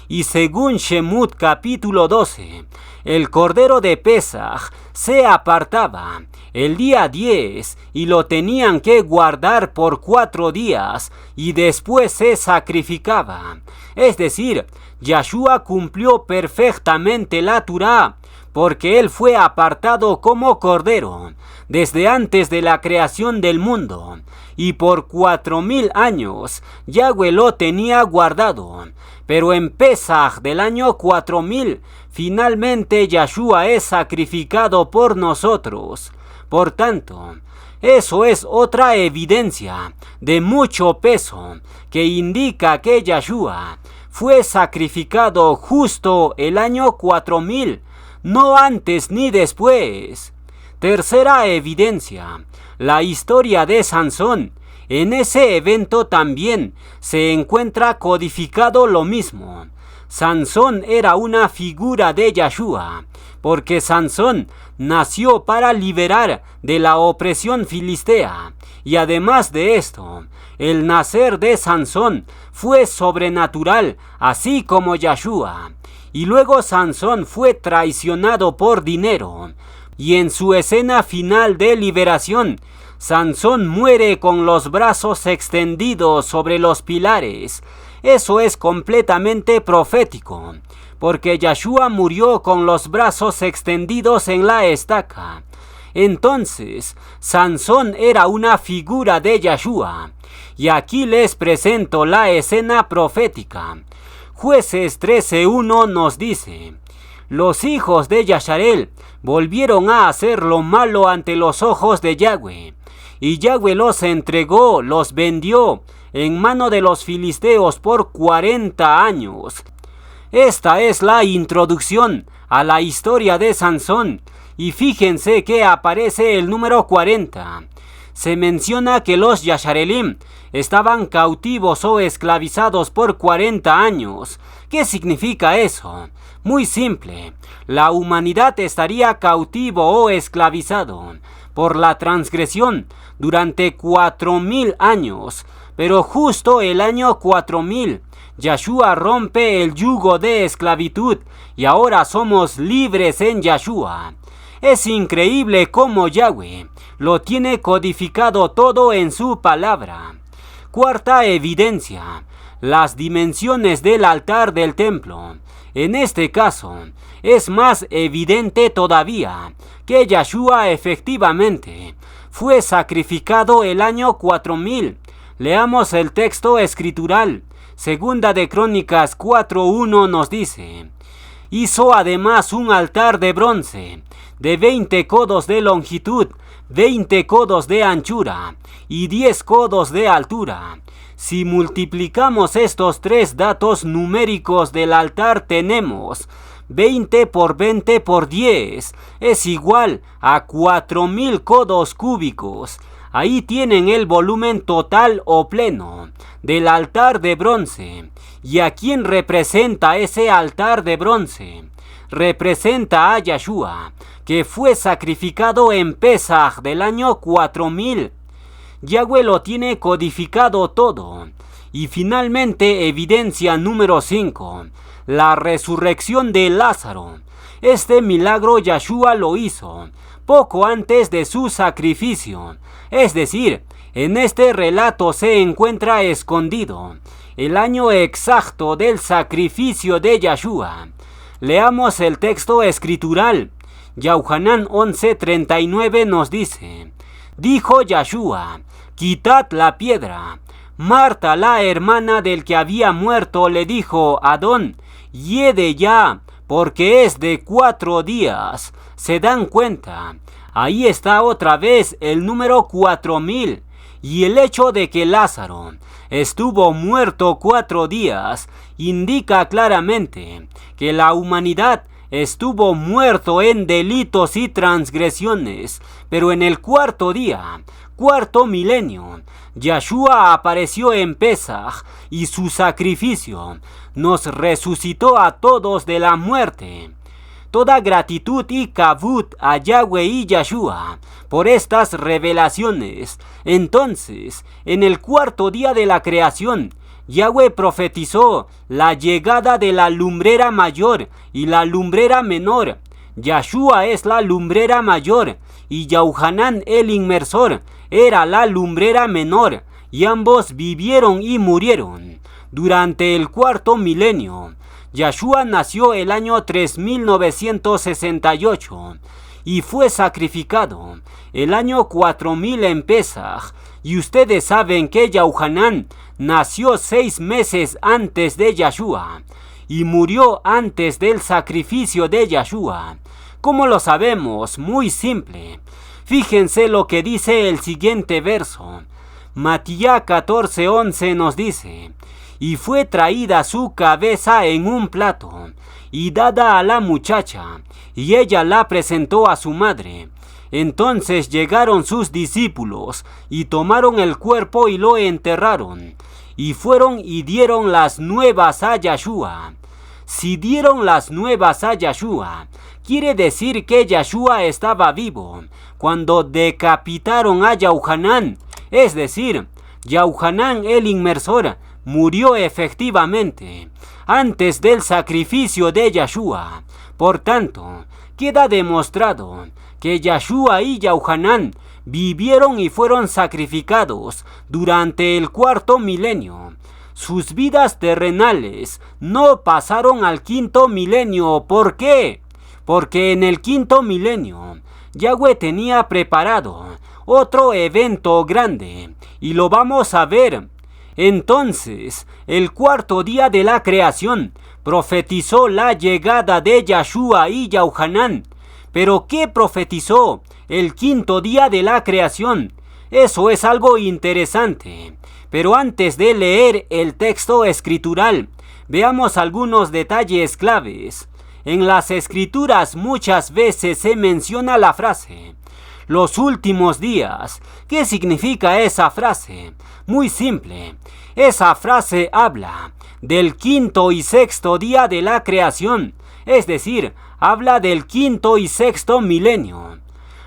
S1: Y según Shemut capítulo 12, el cordero de Pesaj se apartaba el día 10 y lo tenían que guardar por 4 días y después se sacrificaba. Es decir, Yeshua cumplió perfectamente la Torá, porque él fue apartado como cordero desde antes de la creación del mundo, y por 4000 años Yahweh lo tenía guardado. Pero en Pesaj del año 4000, finalmente Yeshua es sacrificado por nosotros. Por tanto, eso es otra evidencia de mucho peso que indica que Yeshua fue sacrificado justo el año 4000, no antes ni después. Tercera evidencia, la historia de Sansón. En ese evento también se encuentra codificado lo mismo. Sansón era una figura de Yeshua, porque Sansón nació para liberar de la opresión filistea. Y además de esto, el nacer de Sansón fue sobrenatural, así como Yeshua. Y luego Sansón fue traicionado por dinero. Y en su escena final de liberación, Sansón muere con los brazos extendidos sobre los pilares. Eso es completamente profético, porque Yeshua murió con los brazos extendidos en la estaca. Entonces, Sansón era una figura de Yeshua. Y aquí les presento la escena profética. Jueces 13:1 nos dice: los hijos de Yasharel volvieron a hacer lo malo ante los ojos de Yahweh, y Yahweh los entregó, los vendió en mano de los filisteos por 40 años. Esta es la introducción a la historia de Sansón, y fíjense que aparece el número 40. Se menciona que los Yasharelim estaban cautivos o esclavizados por 40 años. ¿Qué significa eso? Muy simple, la humanidad estaría cautivo o esclavizado por la transgresión durante 4000 años, pero justo el año 4000, Yeshua rompe el yugo de esclavitud y ahora somos libres en Yeshua. Es increíble cómo Yahweh lo tiene codificado todo en su palabra. Cuarta evidencia, las dimensiones del altar del templo. En este caso, es más evidente todavía que Yeshua efectivamente fue sacrificado el año 4000. Leamos el texto escritural. Segunda de Crónicas 4:1 nos dice: hizo además un altar de bronce de 20 codos de longitud, 20 codos de anchura y 10 codos de altura. Si multiplicamos estos 3 datos numéricos del altar, tenemos 20 por 20 por 10 es igual a 4000 codos cúbicos. Ahí tienen el volumen total o pleno del altar de bronce. ¿Y a quién representa ese altar de bronce? Representa a Yeshua, que fue sacrificado en Pesaj del año 4000. Yahweh lo tiene codificado todo. Y finalmente, evidencia número 5, la resurrección de Lázaro. Este milagro Yeshua lo hizo poco antes de su sacrificio. Es decir, en este relato se encuentra escondido el año exacto del sacrificio de Yeshua. Leamos el texto escritural. Yahuanán 11:39 nos dice: dijo Yahshua, quitad la piedra. Marta, la hermana del que había muerto, le dijo: Adón, hiede ya, porque es de 4 días. ¿Se dan cuenta? Ahí está otra vez el número 4000. Y el hecho de que Lázaro estuvo muerto 4 días indica claramente que la humanidad estuvo muerto en delitos y transgresiones, pero en el 4º día, 4º milenio, Yahshua apareció en Pesaj y su sacrificio nos resucitó a todos de la muerte. Toda gratitud y kavod a Yahweh y Yahshua por estas revelaciones. Entonces, en el 4º día de la creación, Yahweh profetizó la llegada de la lumbrera mayor y la lumbrera menor. Yahshua es la lumbrera mayor y Yahuanán el inmersor era la lumbrera menor, y ambos vivieron y murieron. Durante el 4º milenio, Yahshua nació el año 3968 y fue sacrificado el año 4000 en Pesaj. Y ustedes saben que Yahuanán nació 6 meses antes de Yahshua y murió antes del sacrificio de Yahshua. ¿Cómo lo sabemos? Muy simple. Fíjense lo que dice el siguiente verso. Matías 14:11 nos dice: y fue traída su cabeza en un plato y dada a la muchacha, y ella la presentó a su madre. Entonces llegaron sus discípulos y tomaron el cuerpo y lo enterraron, y fueron y dieron las nuevas a Yahshua. Si dieron las nuevas a Yahshua, quiere decir que Yahshua estaba vivo cuando decapitaron a Yahuanán, es decir, Yahuanán el inmersor murió efectivamente antes del sacrificio de Yahshua. Por tanto, queda demostrado que Yahshua y Yahuanán vivieron y fueron sacrificados durante el 4º milenio. Sus vidas terrenales no pasaron al 5º milenio. ¿Por qué? Porque en el 5º milenio Yahweh tenía preparado otro evento grande y lo vamos a ver. Entonces, el 4º día de la creación profetizó la llegada de Yahshua y Yahuanán. ¿Pero qué profetizó el 5º día de la creación? Eso es algo interesante. Pero antes de leer el texto escritural, veamos algunos detalles claves. En las escrituras muchas veces se menciona la frase los últimos días. ¿Qué significa esa frase? Muy simple. Esa frase habla del 5º y 6º día de la creación, es decir, habla del 5º y 6º milenio.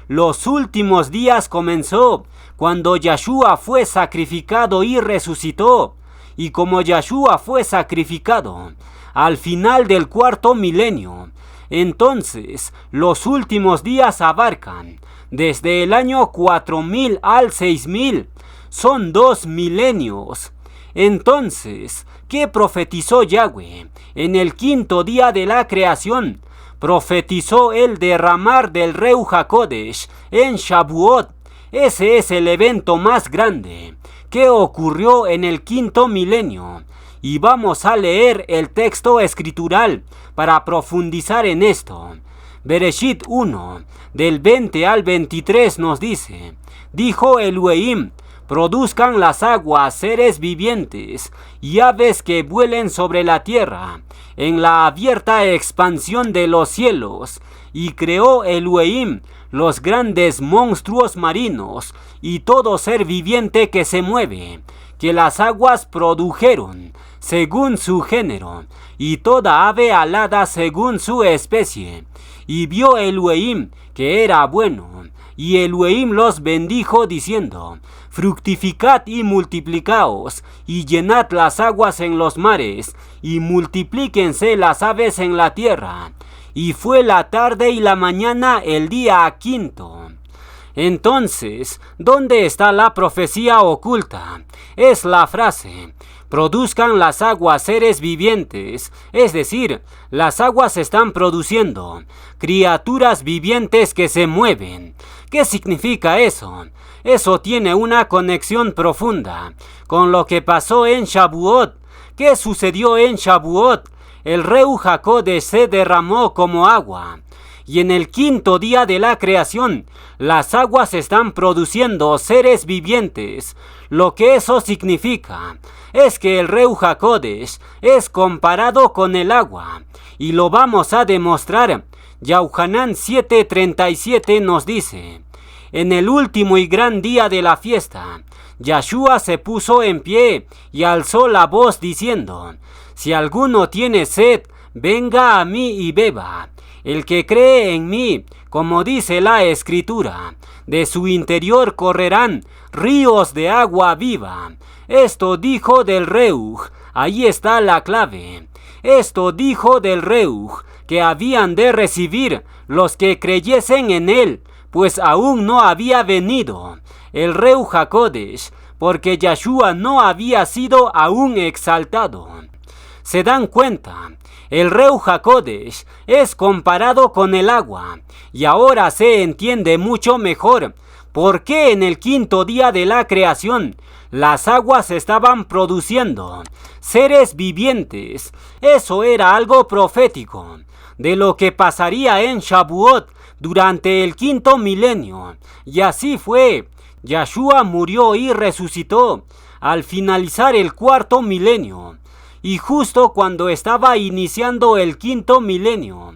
S1: Los últimos días comenzó cuando Yahshua fue sacrificado y resucitó, y como Yahshua fue sacrificado al final del 4º milenio, entonces los últimos días abarcan desde el año 4000 al 6000, son 2 milenios. Entonces, ¿qué profetizó Yahweh en el 5º día de la creación? Profetizó el derramar del Ruach HaKodesh en Shavuot. Ese es el evento más grande que ocurrió en el 5º milenio. Y vamos a leer el texto escritural para profundizar en esto. Bereshit 1, del 20 al 23 nos dice: dijo Elohim, produzcan las aguas seres vivientes y aves que vuelen sobre la tierra, en la abierta expansión de los cielos. Y creó Elohim los grandes monstruos marinos y todo ser viviente que se mueve, que las aguas produjeron según su género, y toda ave alada según su especie. Y vio Elohim que era bueno, y Elohim los bendijo diciendo: fructificad y multiplicaos, y llenad las aguas en los mares, y multiplíquense las aves en la tierra. Y fue la tarde y la mañana el día 5º. Entonces, ¿dónde está la profecía oculta? Es la frase: produzcan las aguas seres vivientes, es decir, las aguas están produciendo criaturas vivientes que se mueven. ¿Qué significa eso? Eso tiene una conexión profunda con lo que pasó en Shavuot. ¿Qué sucedió en Shavuot? El Ruach HaKodesh se derramó como agua. Y en el quinto día de la creación, las aguas están produciendo seres vivientes. Lo que eso significa es que el Ruach HaKodesh es comparado con el agua. Y lo vamos a demostrar. Yohanan 7:37 nos dice: en el último y gran día de la fiesta, Yahshua se puso en pie y alzó la voz diciendo: si alguno tiene sed, venga a mí y beba. El que cree en mí, como dice la Escritura, de su interior correrán ríos de agua viva. Esto dijo del Ruach, ahí está la clave. Esto dijo del Ruach, que habían de recibir los que creyesen en él, pues aún no había venido el Ruach HaKodesh, porque Yahshua no había sido aún exaltado. ¿Se dan cuenta? El Ruach HaKodesh es comparado con el agua, y ahora se entiende mucho mejor por qué en el quinto día de la creación las aguas estaban produciendo seres vivientes. Eso era algo profético de lo que pasaría en Shavuot durante el quinto milenio. Y así fue. Yahshua murió y resucitó al finalizar el cuarto milenio. Y justo cuando estaba iniciando el quinto milenio,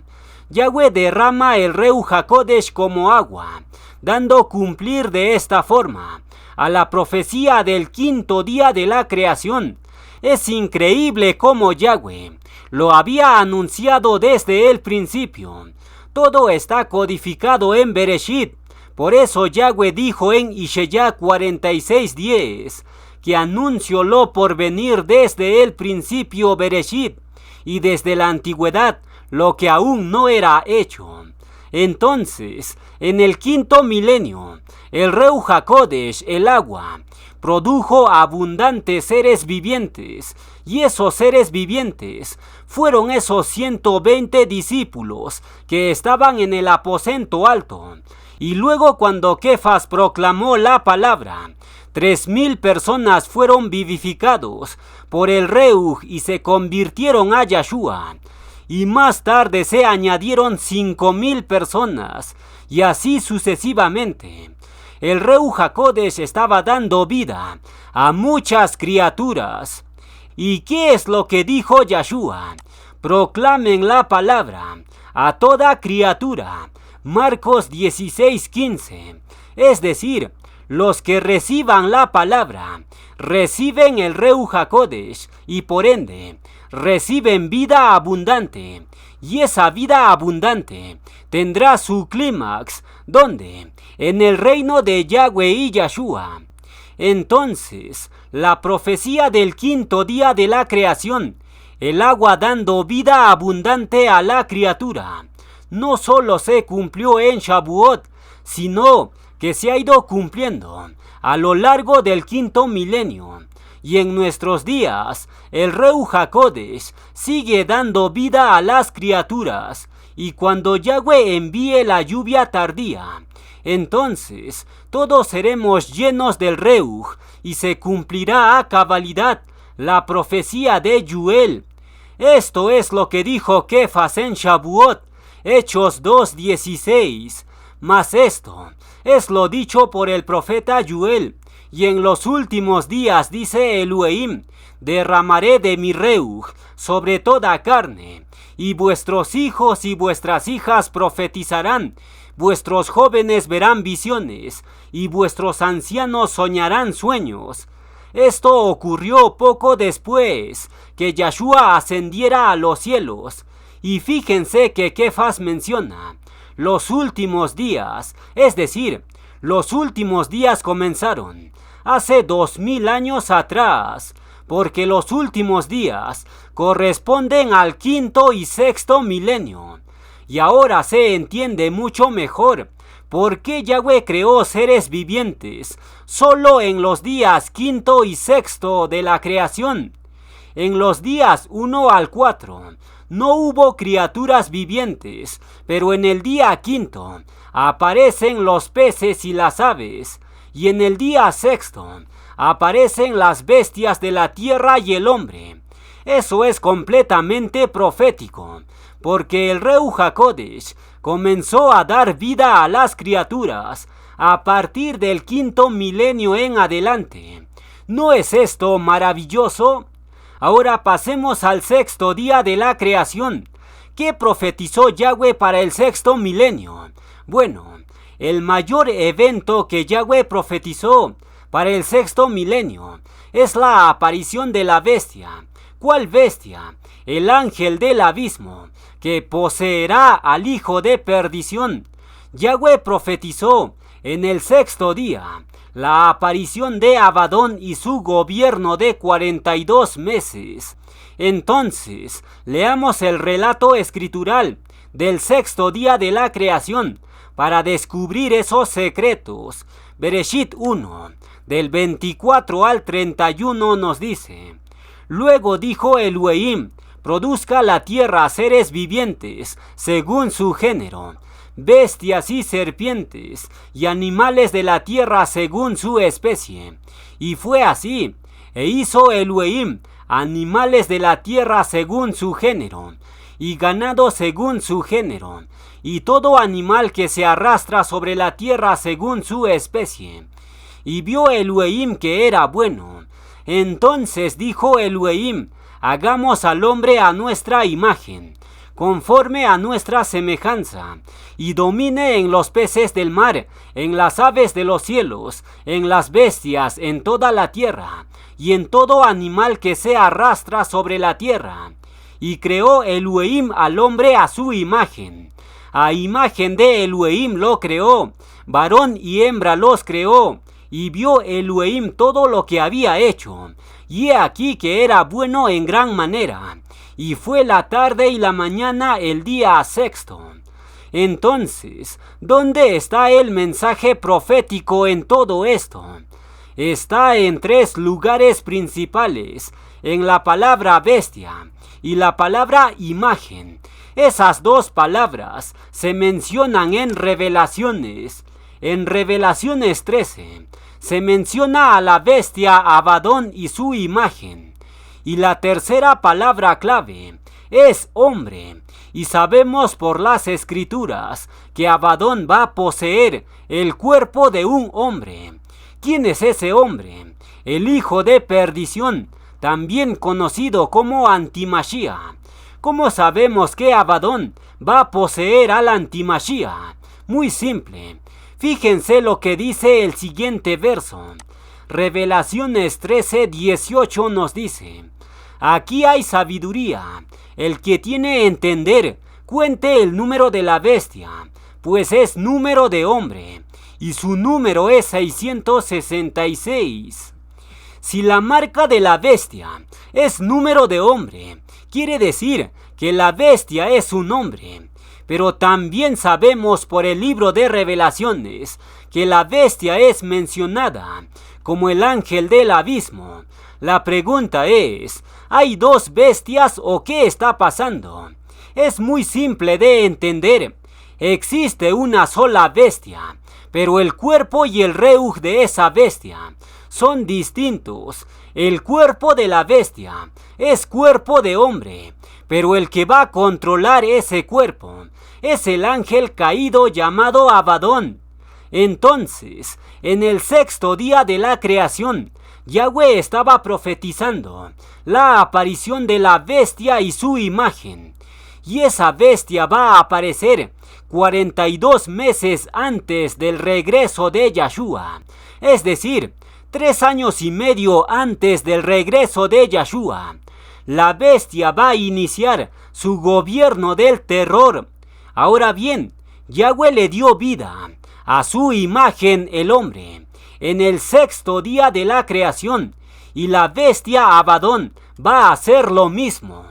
S1: Yahweh derrama el Ruach HaKodesh como agua, dando cumplir de esta forma a la profecía del quinto día de la creación. Es increíble cómo Yahweh lo había anunciado desde el principio. Todo está codificado en Bereshit. Por eso Yahweh dijo en Ishaya 46:10 que anunció lo por venir desde el principio Bereshit y desde la antigüedad lo que aún no era hecho. Entonces, en el quinto milenio, el Ruach HaKodesh, el agua, produjo abundantes seres vivientes, y esos seres vivientes fueron esos 120 discípulos que estaban en el aposento alto. Y luego cuando Kefas proclamó la palabra, 3,000 personas fueron vivificados por el Ruach y se convirtieron a Yahshua. Y más tarde se añadieron 5,000 personas, y así sucesivamente. El Ruach HaKodesh estaba dando vida a muchas criaturas. ¿Y qué es lo que dijo Yahshua? Proclamen la palabra a toda criatura. Marcos 16:15. Es decir, los que reciban la palabra, reciben el Ruach HaKodesh y por ende, reciben vida abundante. Y esa vida abundante tendrá su clímax, ¿dónde? En el reino de Yahweh y Yahshua. Entonces, la profecía del quinto día de la creación, el agua dando vida abundante a la criatura, no solo se cumplió en Shavuot, sino que se ha ido cumpliendo a lo largo del quinto milenio. Y en nuestros días, el Ruach HaKodesh sigue dando vida a las criaturas. Y cuando Yahweh envíe la lluvia tardía, entonces todos seremos llenos del Ruach y se cumplirá a cabalidad la profecía de Joel. Esto es lo que dijo Kefas en Shavuot, Hechos 2:16. Mas esto es lo dicho por el profeta Joel. Y en los últimos días, dice Elohim, derramaré de mi Ruach sobre toda carne, y vuestros hijos y vuestras hijas profetizarán, vuestros jóvenes verán visiones, y vuestros ancianos soñarán sueños. Esto ocurrió poco después que Yahshua ascendiera a los cielos. Y fíjense que Kefas menciona los últimos días, es decir, los últimos días comenzaron hace 2000 años atrás, porque los últimos días corresponden al quinto y sexto milenio. Y ahora se entiende mucho mejor por qué Yahweh creó seres vivientes solo en los días quinto y sexto de la creación. en los días 1 al 4 no hubo criaturas vivientes, pero en el día 5 aparecen los peces y las aves, y en el día 6 aparecen las bestias de la tierra y el hombre. Eso es completamente profético, porque el Ruach HaKodesh comenzó a dar vida a las criaturas a partir del 5º milenio en adelante. ¿No es esto maravilloso? Ahora pasemos al 6º día de la creación. ¿Qué profetizó Yahweh para el 6º milenio? Bueno, el mayor evento que Yahweh profetizó para el 6º milenio es la aparición de la bestia. ¿Cuál bestia? El ángel del abismo, que poseerá al hijo de perdición. Yahweh profetizó en el 6º día la aparición de Abadón y su gobierno de 42 meses. Entonces, leamos el relato escritural del 6º día de la creación para descubrir esos secretos. Bereshit 1, del 24 al 31 nos dice: Luego dijo Elohim, produzca la tierra seres vivientes según su género, bestias y serpientes, y animales de la tierra según su especie. Y fue así, e hizo Elohim animales de la tierra según su género, y ganado según su género, y todo animal que se arrastra sobre la tierra según su especie. Y vio Elohim que era bueno. Entonces dijo Elohim: hagamos al hombre a nuestra imagen, conforme a nuestra semejanza, y domine en los peces del mar, en las aves de los cielos, en las bestias, en toda la tierra, y en todo animal que se arrastra sobre la tierra. Y creó Elohim al hombre a su imagen. A imagen de Elohim lo creó, varón y hembra los creó. Y vio Elohim todo lo que había hecho, y he aquí que era bueno en gran manera. Y fue la tarde y la mañana el día 6º. Entonces, ¿dónde está el mensaje profético en todo esto? Está en 3 lugares principales, en la palabra bestia y la palabra imagen. Esas 2 palabras se mencionan en Revelaciones. En Revelaciones 13 se menciona a la bestia Abadón y su imagen. Y la tercera palabra clave es hombre. Y sabemos por las escrituras que Abadón va a poseer el cuerpo de un hombre. ¿Quién es ese hombre? El hijo de perdición, también conocido como Antimashiach. ¿Cómo sabemos que Abadón va a poseer al Antimashiach? Muy simple. Fíjense lo que dice el siguiente verso. Revelaciones 13:18 nos dice: aquí hay sabiduría. El que tiene entender, cuente el número de la bestia, pues es número de hombre, y su número es 666. Si la marca de la bestia es número de hombre, quiere decir que la bestia es un hombre. Pero también sabemos por el libro de Revelaciones que la bestia es mencionada como el ángel del abismo. La pregunta es: ¿hay 2 bestias o qué está pasando? Es muy simple de entender. Existe una sola bestia, pero el cuerpo y el Ruach de esa bestia son distintos. El cuerpo de la bestia es cuerpo de hombre, pero el que va a controlar ese cuerpo es el ángel caído llamado Abadón. Entonces, en el 6º día de la creación, Yahweh estaba profetizando la aparición de la bestia y su imagen. Y esa bestia va a aparecer 42 meses antes del regreso de Yahshua. Es decir, 3 años y medio antes del regreso de Yahshua. La bestia va a iniciar su gobierno del terror. Ahora bien, Yahweh le dio vida a su imagen el hombre en el 6º día de la creación, y la bestia Abadón va a hacer lo mismo.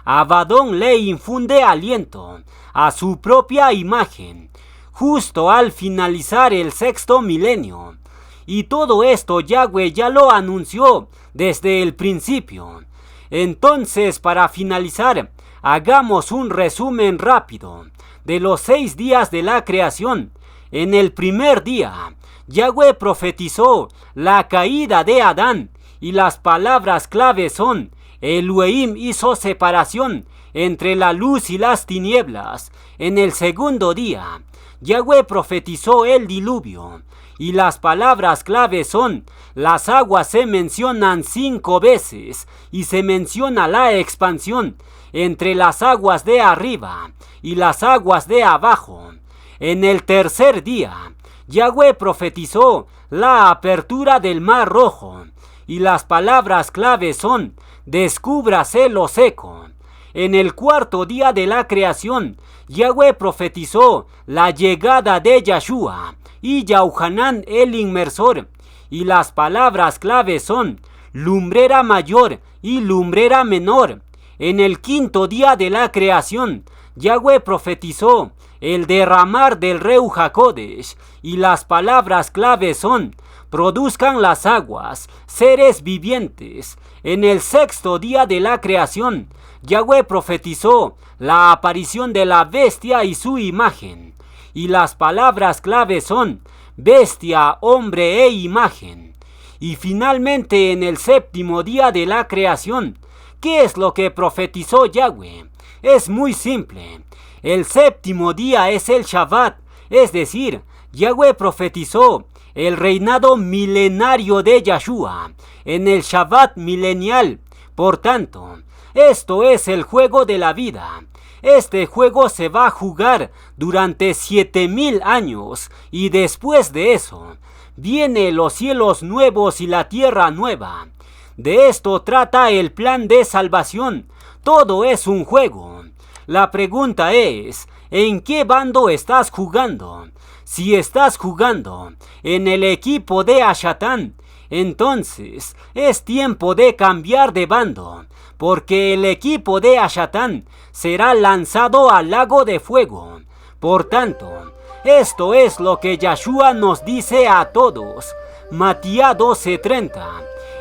S1: Abadón le infunde aliento a su propia imagen justo al finalizar el 6º milenio. Y todo esto Yahweh ya lo anunció desde el principio. Entonces, para finalizar, hagamos un resumen rápido de los 6 días de la creación. En el primer día, Yahweh profetizó la caída de Adán y las palabras claves son: Elohim hizo separación entre la luz y las tinieblas. En el segundo día, Yahweh profetizó el diluvio y las palabras claves son: las aguas se mencionan 5 veces y se menciona la expansión entre las aguas de arriba y las aguas de abajo. En el tercer día, Yahweh profetizó la apertura del Mar Rojo y las palabras claves son: descúbrase lo seco. En el cuarto día de la creación, Yahweh profetizó la llegada de Yahshua y Yahuanán el inmersor, y las palabras claves son: lumbrera mayor y lumbrera menor. En el quinto día de la creación, Yahweh profetizó el derramar del Ruach HaKodesh, y las palabras claves son: produzcan las aguas, seres vivientes. En el sexto día de la creación, Yahweh profetizó la aparición de la bestia y su imagen, y las palabras claves son: bestia, hombre e imagen. Y finalmente, en el séptimo día de la creación, ¿qué es lo que profetizó Yahweh? Es muy simple. El séptimo día es el Shabbat, es decir, Yahweh profetizó el reinado milenario de Yahshua en el Shabbat milenial. Por tanto, esto es el juego de la vida. Este juego se va a jugar durante 7000 años y después de eso vienen los cielos nuevos y la tierra nueva. De esto trata el plan de salvación. Todo es un juego. La pregunta es: ¿en qué bando estás jugando? Si estás jugando en el equipo de Hashatán, entonces es tiempo de cambiar de bando, porque el equipo de Hashatán será lanzado al lago de fuego. Por tanto, esto es lo que Yahshua nos dice a todos. Matías 12:30.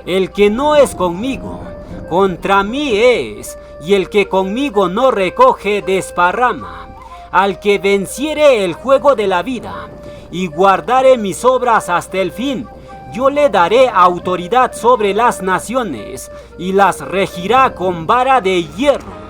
S1: El que no es conmigo, contra mí es, y el que conmigo no recoge, desparrama. Al que venciere el juego de la vida y guardare mis obras hasta el fin, yo le daré autoridad sobre las naciones y las regirá con vara de hierro.